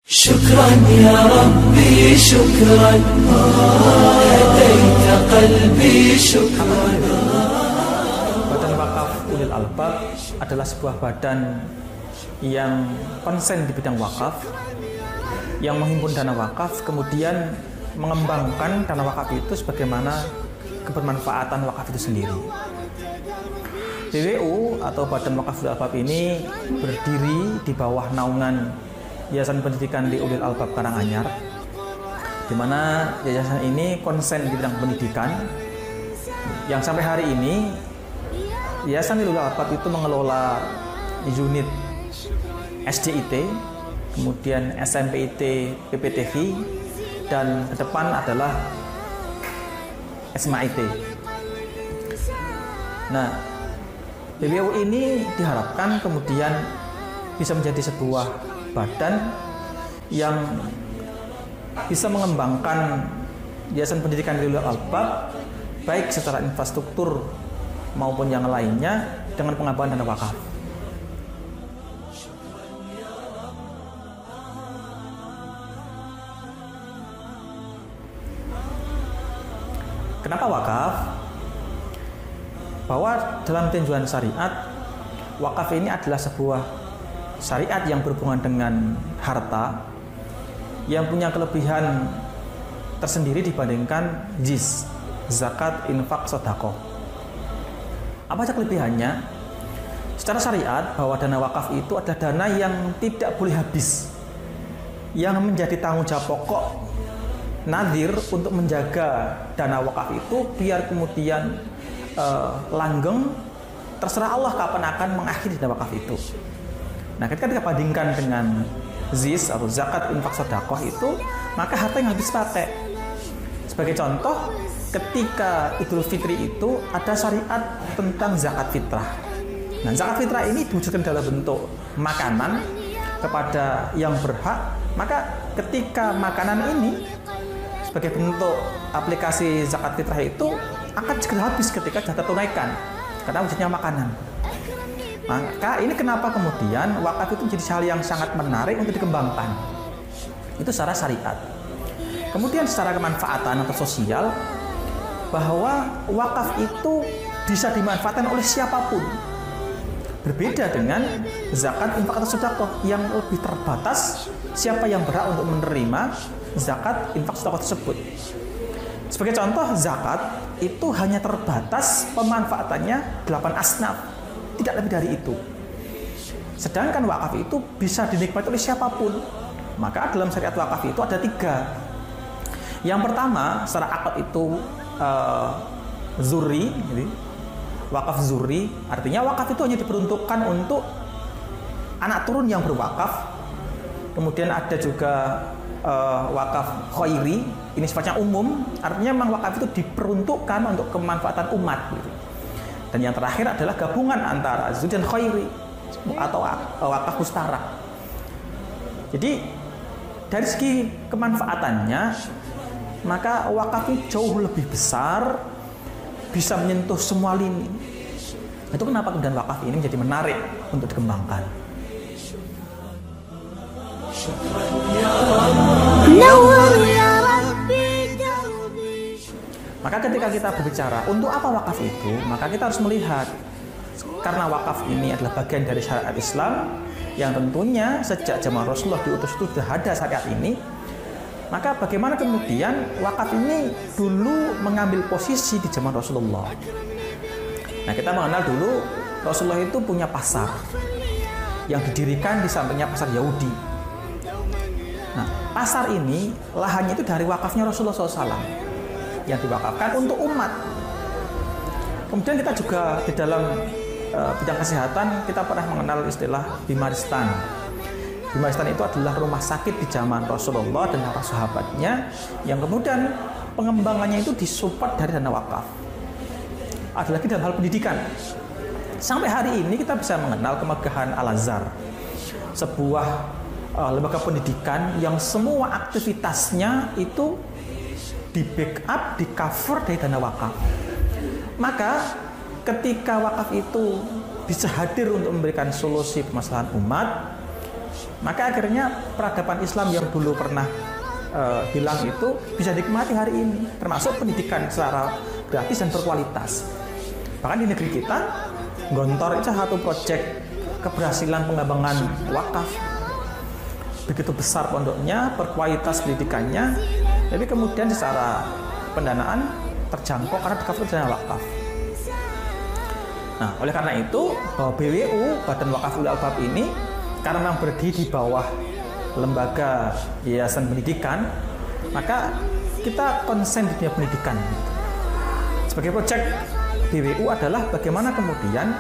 شكرا يا ربي شكرا هديت قلبي شكرا. Badan Wakaf Ulil Albab adalah sebuah badan yang konsen di bidang wakaf, yang menghimpun dana wakaf, kemudian mengembangkan dana wakaf itu sebagaimana kebermanfaatan wakaf itu sendiri. BWU atau Badan Wakaf Ulil Albab ini berdiri di bawah naungan Yayasan Pendidikan di Ulil Albab Karanganyar, di mana yayasan ini konsen di bidang pendidikan, yang sampai hari ini Yayasan Ulil Albab itu mengelola unit SDIT, kemudian SMPIT PPTV, dan ke depan adalah SMAIT. Nah, BWU ini diharapkan kemudian bisa menjadi sebuah badan yang bisa mengembangkan Yayasan Pendidikan di Ulil Albab baik secara infrastruktur maupun yang lainnya dengan pengembangan dana wakaf. Kenapa wakaf? Bahwa dalam tinjauan syariat, wakaf ini adalah sebuah syariat yang berhubungan dengan harta yang punya kelebihan tersendiri dibandingkan jis, zakat, infak, sedekah. Apa saja kelebihannya? Secara syariat, bahwa dana wakaf itu adalah dana yang tidak boleh habis, yang menjadi tanggung jawab pokok nadhir untuk menjaga dana wakaf itu biar kemudian langgeng, terserah Allah kapan akan mengakhiri dana wakaf itu. Nah, ketika kita bandingkan dengan zis atau zakat, infak, sedekah itu, maka harta yang habis pakai. Sebagai contoh, ketika Idul Fitri itu ada syariat tentang zakat fitrah. Nah, zakat fitrah ini diwujudkan dalam bentuk makanan kepada yang berhak, maka ketika makanan ini sebagai bentuk aplikasi zakat fitrah itu akan segera habis ketika sudah tunaikan, karena wujudnya makanan. Maka ini kenapa kemudian wakaf itu menjadi hal yang sangat menarik untuk dikembangkan. Itu secara syariat. Kemudian secara kemanfaatan atau sosial, bahwa wakaf itu bisa dimanfaatkan oleh siapapun. Berbeda dengan zakat, infak, atau sedekah yang lebih terbatas siapa yang berhak untuk menerima zakat, infak, sedekah tersebut. Sebagai contoh, zakat itu hanya terbatas pemanfaatannya 8 asnaf, tidak lebih dari itu. Sedangkan wakaf itu bisa dinikmati oleh siapapun. Maka dalam syariat wakaf itu ada 3. Yang pertama, secara akad itu zuri, jadi wakaf zuri, artinya wakaf itu hanya diperuntukkan untuk anak turun yang berwakaf. Kemudian ada juga wakaf khairi, ini sifatnya umum, artinya memang wakaf itu diperuntukkan untuk kemanfaatan umat gitu. Dan yang terakhir adalah gabungan antara zuri dan khairi atau wakaf mustarak. Jadi dari segi kemanfaatannya, maka wakaf itu jauh lebih besar, bisa menyentuh semua lini. Itu kenapa kemudian wakaf ini menjadi menarik untuk dikembangkan. Maka ketika kita berbicara untuk apa wakaf itu, maka kita harus melihat, karena wakaf ini adalah bagian dari syariat Islam yang tentunya sejak zaman Rasulullah diutus itu sudah ada syariat ini. Maka bagaimana kemudian wakaf ini dulu mengambil posisi di zaman Rasulullah. Nah, kita mengenal dulu Rasulullah itu punya pasar yang didirikan di sampingnya pasar Yahudi. Nah, pasar ini lahannya itu dari wakafnya Rasulullah SAW yang diwakafkan untuk umat. Kemudian kita juga di dalam bidang kesehatan kita pernah mengenal istilah Bimaristan. Bimaristan itu adalah rumah sakit di zaman Rasulullah dan para sahabatnya yang kemudian pengembangannya itu disupport dari dana wakaf. Ada lagi dalam hal pendidikan. Sampai hari ini kita bisa mengenal kemegahan Al-Azhar, sebuah lembaga pendidikan yang semua aktivitasnya itu di backup, di cover dari dana wakaf. Maka ketika wakaf itu bisa hadir untuk memberikan solusi permasalahan umat, Maka akhirnya peradaban Islam yang dulu pernah hilang itu bisa dinikmati hari ini, termasuk pendidikan secara gratis dan berkualitas. Bahkan di negeri kita, Gontor itu satu proyek keberhasilan pengembangan wakaf. Begitu besar pondoknya, berkualitas pendidikannya, tapi kemudian secara pendanaan terjangkau karena di-cover dana wakaf. Nah, oleh karena itu, bahwa BWU, Badan Wakaf Ulil Albab ini, karena memang berdiri di bawah lembaga yayasan pendidikan, maka kita konsen di dunia pendidikan. Sebagai proyek BWU adalah bagaimana kemudian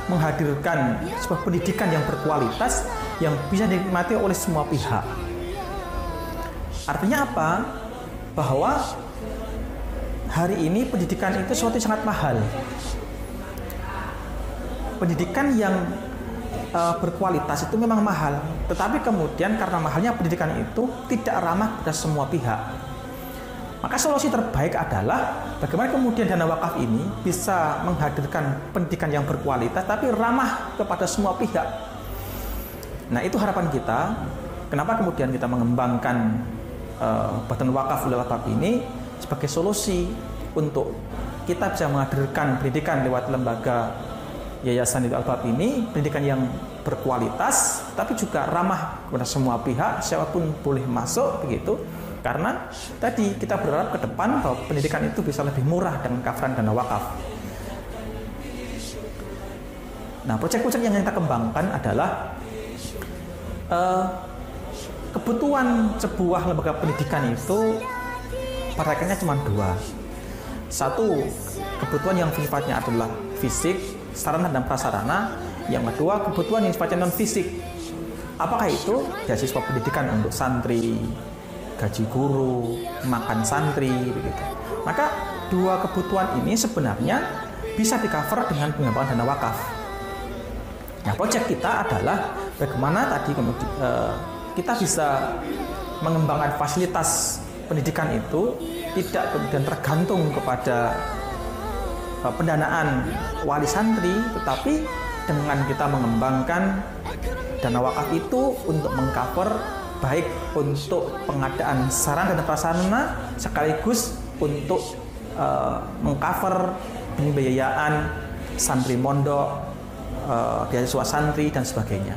menghadirkan sebuah pendidikan yang berkualitas yang bisa dinikmati oleh semua pihak. Artinya apa? Bahwa hari ini pendidikan itu sesuatu yang sangat mahal. Pendidikan yang berkualitas itu memang mahal, tetapi kemudian karena mahalnya pendidikan itu tidak ramah pada semua pihak. Maka solusi terbaik adalah bagaimana kemudian dana wakaf ini bisa menghadirkan pendidikan yang berkualitas tapi ramah kepada semua pihak. Nah, itu harapan kita. Kenapa kemudian kita mengembangkan Badan Wakaf Ulil Albab ini sebagai solusi untuk kita bisa menghadirkan pendidikan lewat lembaga Yayasan Ulil Albab ini, pendidikan yang berkualitas tapi juga ramah kepada semua pihak, siapapun boleh masuk begitu. Karena tadi kita berharap ke depan bahwa pendidikan itu bisa lebih murah dengan coveran dana wakaf. Nah, proyek-proyek yang kita kembangkan adalah kebutuhan sebuah lembaga pendidikan itu parameternya cuma dua. Satu, kebutuhan yang sifatnya adalah fisik, sarana dan prasarana. Yang kedua, kebutuhan yang sifatnya non fisik. Apakah itu? Beasiswa pendidikan untuk santri, gaji guru, makan santri, begitu. Maka dua kebutuhan ini sebenarnya bisa di-cover dengan pengembangan dana wakaf. Nah, proyek kita adalah bagaimana tadi kita bisa mengembangkan fasilitas pendidikan itu tidak kemudian tergantung kepada pendanaan wali santri, tetapi dengan kita mengembangkan dana wakaf itu untuk mengcover baik untuk pengadaan sarana dan prasarana sekaligus untuk mengcover pembiayaan santri mondok, beasiswa santri dan sebagainya.